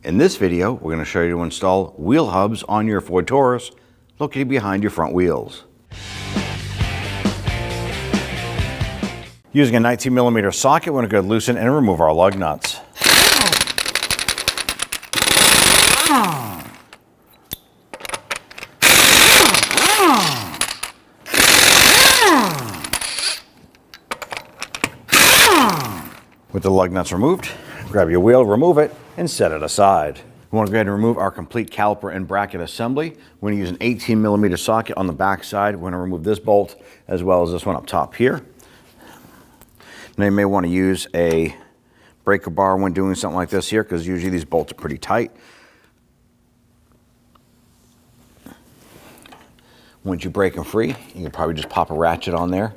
In this video, we're going to show you to install wheel hubs on your Ford Taurus located behind your front wheels. Using a 19mm socket, we're going to go loosen and remove our lug nuts. With the lug nuts removed, grab your wheel, remove it, and set it aside. We want to go ahead and remove our complete caliper and bracket assembly. We're going to use an 18mm socket on the back side. We're going to remove this bolt as well as this one up top here. Now you may want to use a breaker bar when doing something like this here, because usually these bolts are pretty tight. Once you break them free, you can probably just pop a ratchet on there.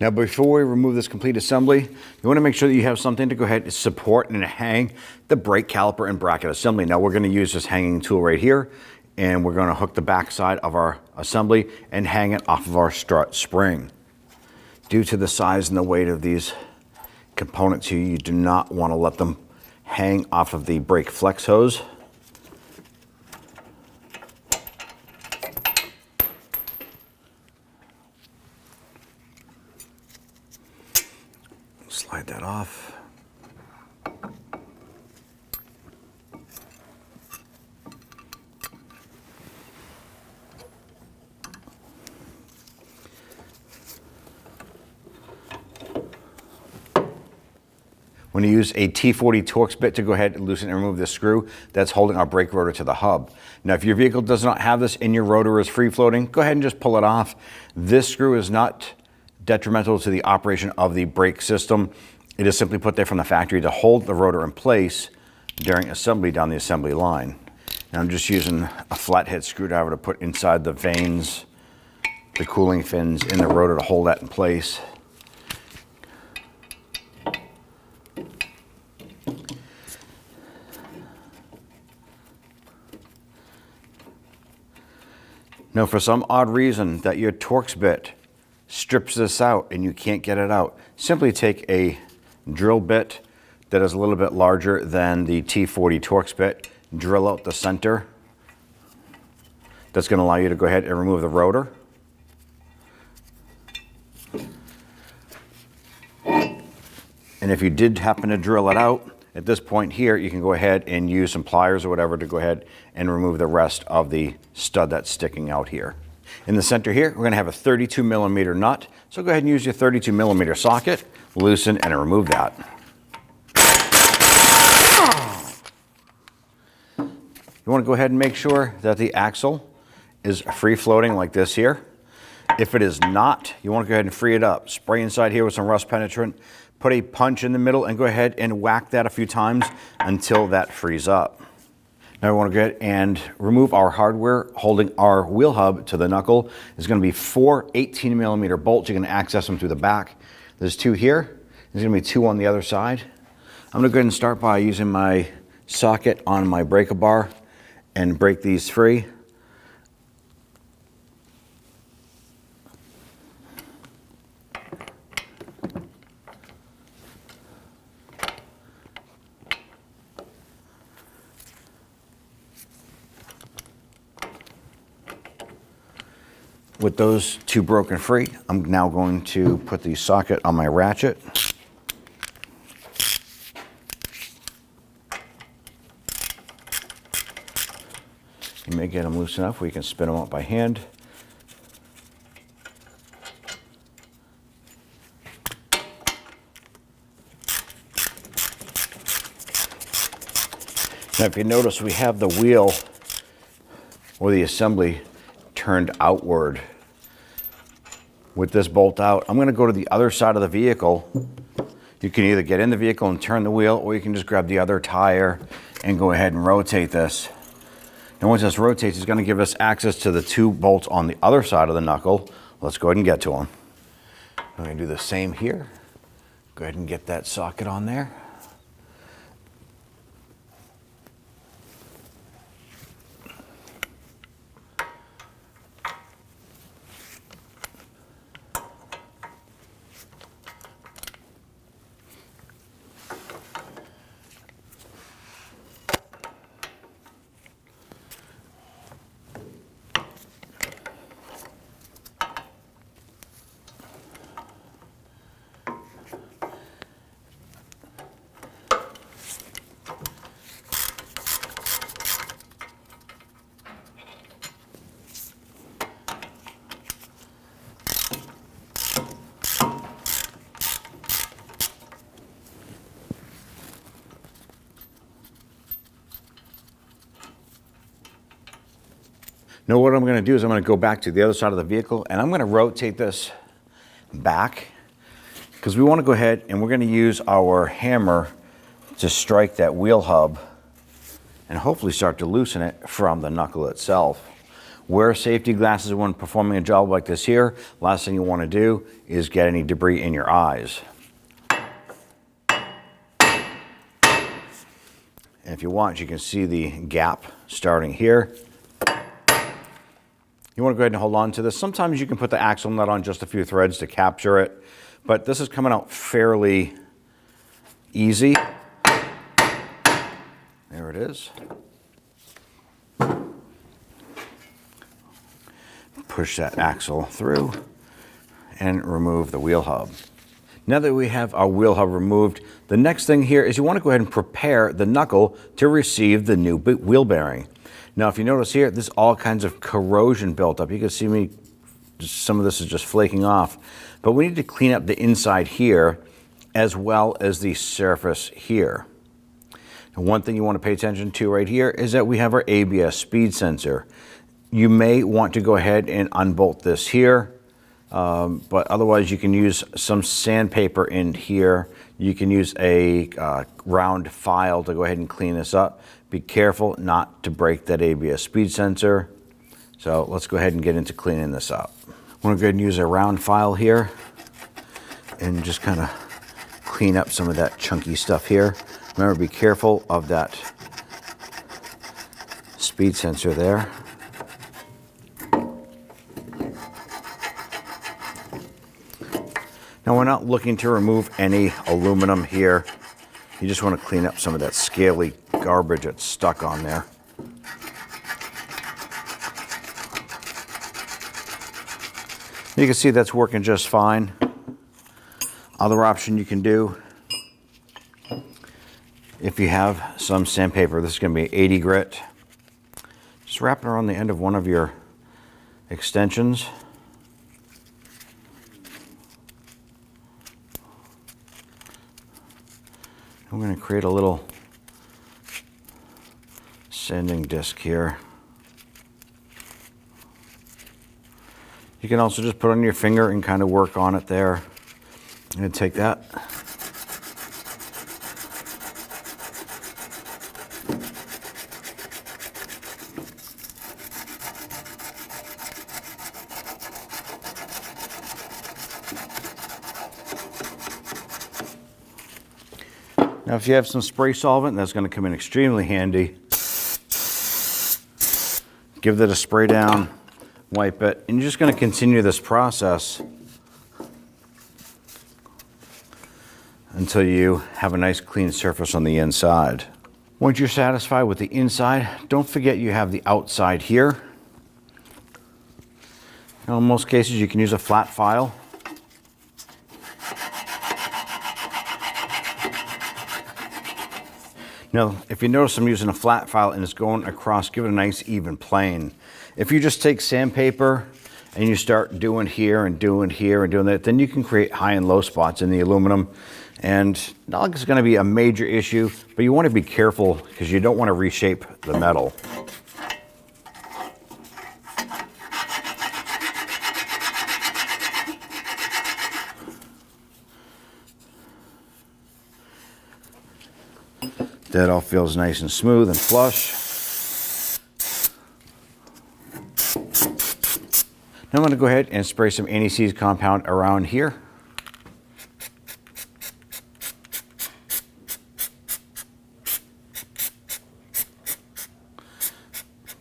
Now before we remove this complete assembly, you want to make sure that you have something to go ahead and support and hang the brake caliper and bracket assembly. Now we're going to use this hanging tool right here, and we're going to hook the back side of our assembly and hang it off of our strut spring. Due to the size and the weight of these components here, you do not want to let them hang off of the brake flex hose. Slide that off. When you use a T40 Torx bit to go ahead and loosen and remove the screw that's holding our brake rotor to the hub. Now, if your vehicle does not have this and your rotor is free floating, go ahead and just pull it off. This screw is not detrimental to the operation of the brake system. It is simply put there from the factory to hold the rotor in place during assembly down the assembly line. Now I'm just using a flathead screwdriver to put inside the vanes, the cooling fins in the rotor to hold that in place. Now, for some odd reason that your Torx bit strips this out and you can't get it out, simply take a drill bit that is a little bit larger than the T40 Torx bit, drill out the center. That's going to allow you to go ahead and remove the rotor. And if you did happen to drill it out, at this point here, you can go ahead and use some pliers or whatever to go ahead and remove the rest of the stud that's sticking out here. In the center here, we're going to have a 32mm nut. So go ahead and use your 32mm socket, loosen and remove that. You want to go ahead and make sure that the axle is free floating like this here. If it is not, you want to go ahead and free it up. Spray inside here with some rust penetrant, put a punch in the middle and go ahead and whack that a few times until that frees up. Now we want to go ahead and remove our hardware holding our wheel hub to the knuckle. There's going to be 4 18mm bolts. You can access them through the back. There's 2 here. There's going to be 2 on the other side. I'm going to go ahead and start by using my socket on my breaker bar and break these free. With those 2 broken free, I'm now going to put the socket on my ratchet. You may get them loose enough where you can spin them up by hand. Now if you notice, we have the wheel or the assembly turned outward. with this bolt out. I'm going to go to the other side of the vehicle. You can either get in the vehicle and turn the wheel, or you can just grab the other tire and go ahead and rotate this. And once this rotates, it's going to give us access to the 2 bolts on the other side of the knuckle. Let's go ahead and get to them. I'm going to do the same here. Go ahead and get that socket on there. Now what I'm going to do is I'm going to go back to the other side of the vehicle, and I'm going to rotate this back, because we want to go ahead and we're going to use our hammer to strike that wheel hub and hopefully start to loosen it from the knuckle itself. Wear safety glasses when performing a job like this here. Last thing you want to do is get any debris in your eyes. And if you want, you can see the gap starting here. You want to go ahead and hold on to this. Sometimes you can put the axle nut on just a few threads to capture it, but this is coming out fairly easy. There it is. Push that axle through and remove the wheel hub. Now that we have our wheel hub removed, the next thing here is you want to go ahead and prepare the knuckle to receive the new wheel bearing. Now, if you notice here, there's all kinds of corrosion built up. You can see some of this is just flaking off. But we need to clean up the inside here as well as the surface here. And one thing you want to pay attention to right here is that we have our ABS speed sensor. You may want to go ahead and unbolt this here, but otherwise you can use some sandpaper in here. You can use a round file to go ahead and clean this up. Be careful not to break that ABS speed sensor. So let's go ahead and get into cleaning this up. I'm going to go ahead and use a round file here and just kind of clean up some of that chunky stuff here. Remember, be careful of that speed sensor there. Now, we're not looking to remove any aluminum here. You just want to clean up some of that scaly garbage that's stuck on there. You can see that's working just fine. Other option you can do, if you have some sandpaper, this is going to be 80 grit. Just wrap it around the end of one of your extensions. I'm going to create a little sanding disc here. You can also just put it on your finger and kind of work on it there. I'm going to take that. Now, if you have some spray solvent, that's going to come in extremely handy. Give that a spray down, wipe it, and you're just going to continue this process until you have a nice clean surface on the inside. Once you're satisfied with the inside, don't forget you have the outside here. Now, in most cases, you can use a flat file. Now, if you notice I'm using a flat file and it's going across, give it a nice even plane. If you just take sandpaper and you start doing here and doing here and doing that, then you can create high and low spots in the aluminum. And not like it's going to be a major issue, but you want to be careful because you don't want to reshape the metal. That all feels nice and smooth and flush. Now I'm going to go ahead and spray some anti-seize compound around here.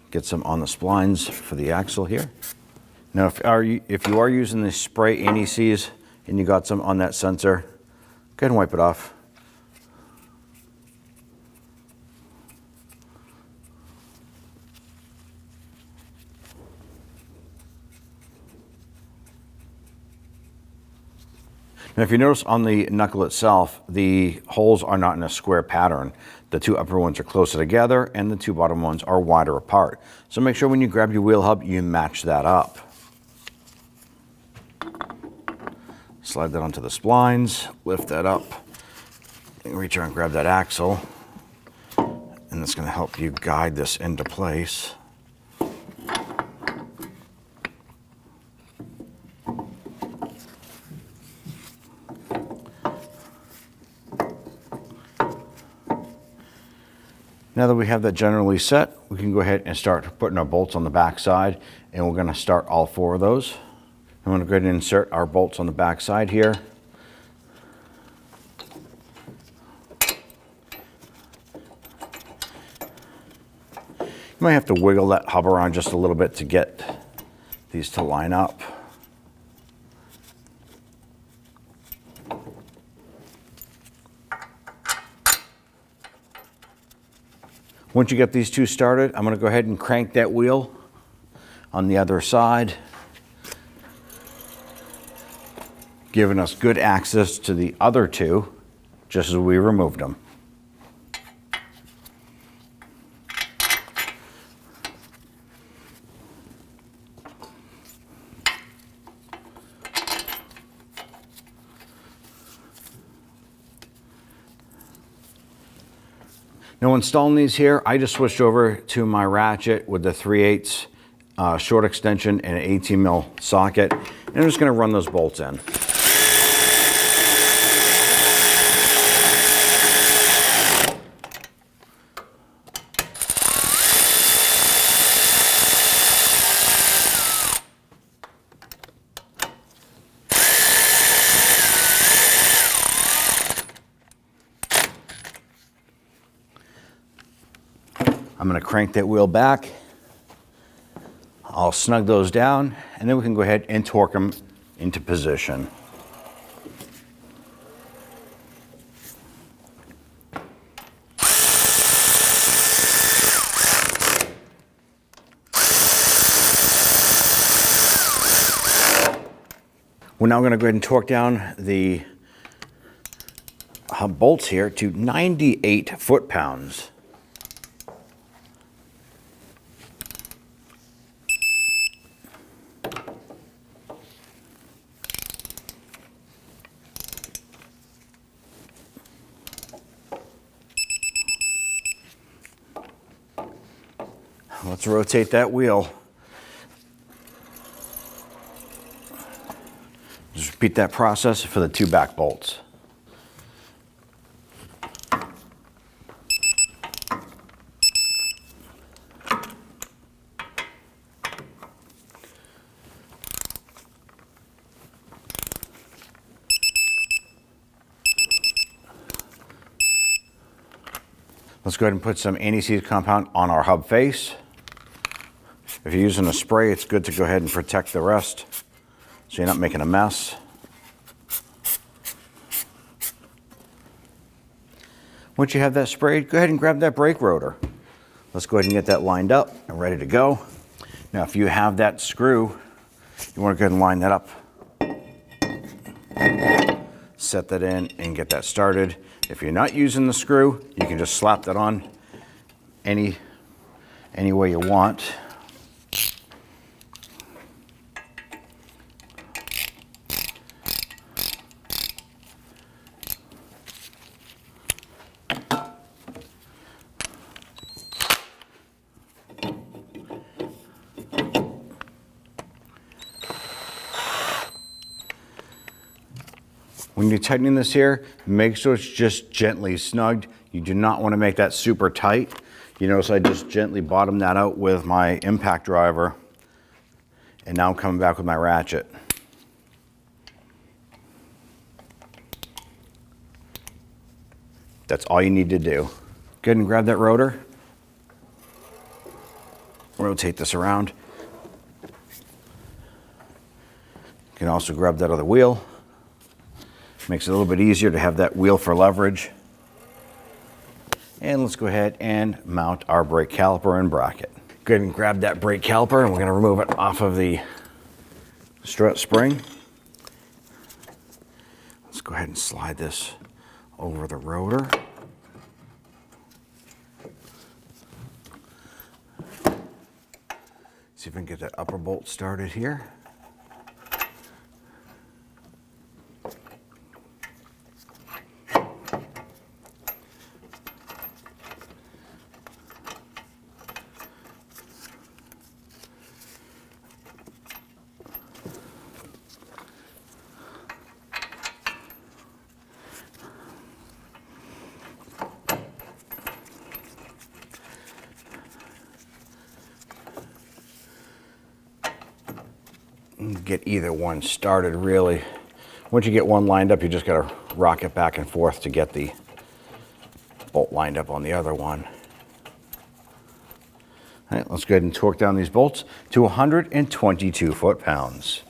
Get some on the splines for the axle here. Now if you are using the spray anti-seize and you got some on that sensor, go ahead and wipe it off. Now if you notice on the knuckle itself, the holes are not in a square pattern. The two upper ones are closer together and the two bottom ones are wider apart. So make sure when you grab your wheel hub, you match that up. Slide that onto the splines, lift that up, and reach out and grab that axle. And that's going to help you guide this into place. Now that we have that generally set, we can go ahead and start putting our bolts on the back side, and we're going to start all 4 of those. I'm going to go ahead and insert our bolts on the back side here. You might have to wiggle that hub around just a little bit to get these to line up. Once you get these two started, I'm going to go ahead and crank that wheel on the other side, giving us good access to the other two, just as we removed them. Now installing these here, I just switched over to my ratchet with the 3/8 short extension and an 18 mil socket, and I'm just going to run those bolts in. I'm going to crank that wheel back. I'll snug those down, and then we can go ahead and torque them into position. We're now going to go ahead and torque down the bolts here to 98 foot-pounds. Let's rotate that wheel. Just repeat that process for the 2 back bolts. Let's go ahead and put some anti-seize compound on our hub face. If you're using a spray, it's good to go ahead and protect the rest so you're not making a mess. Once you have that sprayed, go ahead and grab that brake rotor. Let's go ahead and get that lined up and ready to go. Now, if you have that screw, you want to go ahead and line that up. Set that in and get that started. If you're not using the screw, you can just slap that on any way you want. When you're tightening this here, make sure it's just gently snugged. You do not want to make that super tight. You notice I just gently bottomed that out with my impact driver, and now I'm coming back with my ratchet. That's all you need to do. Go ahead and grab that rotor. Rotate this around. You can also grab that other wheel. Makes it a little bit easier to have that wheel for leverage. And let's go ahead and mount our brake caliper and bracket. Go ahead and grab that brake caliper, and we're going to remove it off of the strut spring. Let's go ahead and slide this over the rotor. See if I can get that upper bolt started here. Get either one started really. Once you get one lined up, you just got to rock it back and forth to get the bolt lined up on the other one. All right, let's go ahead and torque down these bolts to 122 foot-pounds.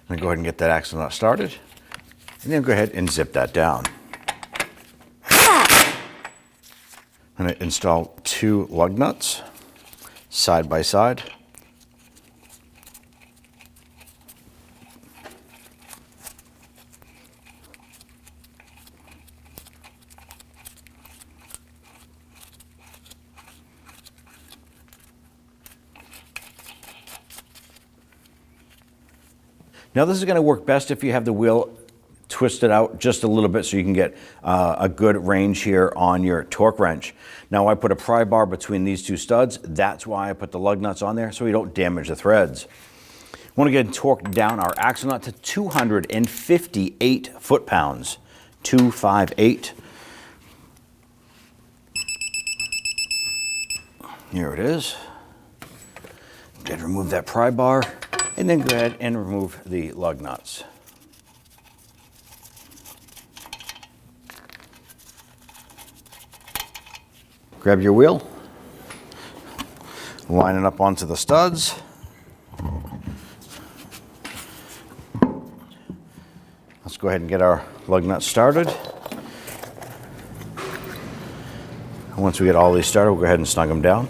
I'm going to go ahead and get that axle nut started, and then go ahead and zip that down. I'm going to install 2 lug nuts side by side. Now this is going to work best if you have the wheel twisted out just a little bit so you can get a good range here on your torque wrench. Now I put a pry bar between these 2 studs. That's why I put the lug nuts on there so we don't damage the threads. I want to get and torque down our axle nut to 258 foot-pounds. 258. Here it is. Go ahead and remove that pry bar. And then go ahead and remove the lug nuts. Grab your wheel, line it up onto the studs. Let's go ahead and get our lug nuts started. Once we get all these started, we'll go ahead and snug them down.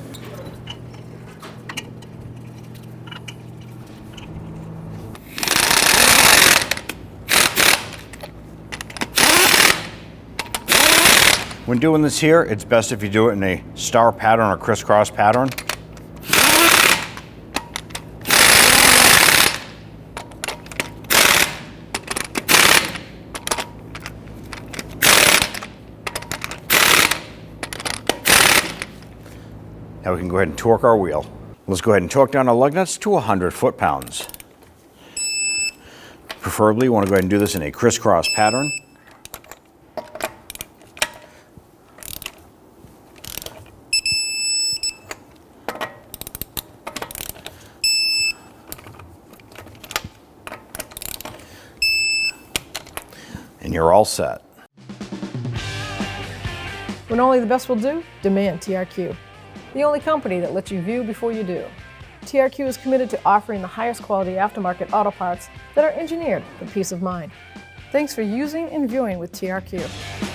When doing this here, it's best if you do it in a star pattern or crisscross pattern. Now we can go ahead and torque our wheel. Let's go ahead and torque down our lug nuts to 100 foot-pounds. Preferably, you want to go ahead and do this in a crisscross pattern. And you're all set. When only the best will do, demand TRQ. The only company that lets you view before you do. TRQ is committed to offering the highest quality aftermarket auto parts that are engineered for peace of mind. Thanks for using and viewing with TRQ.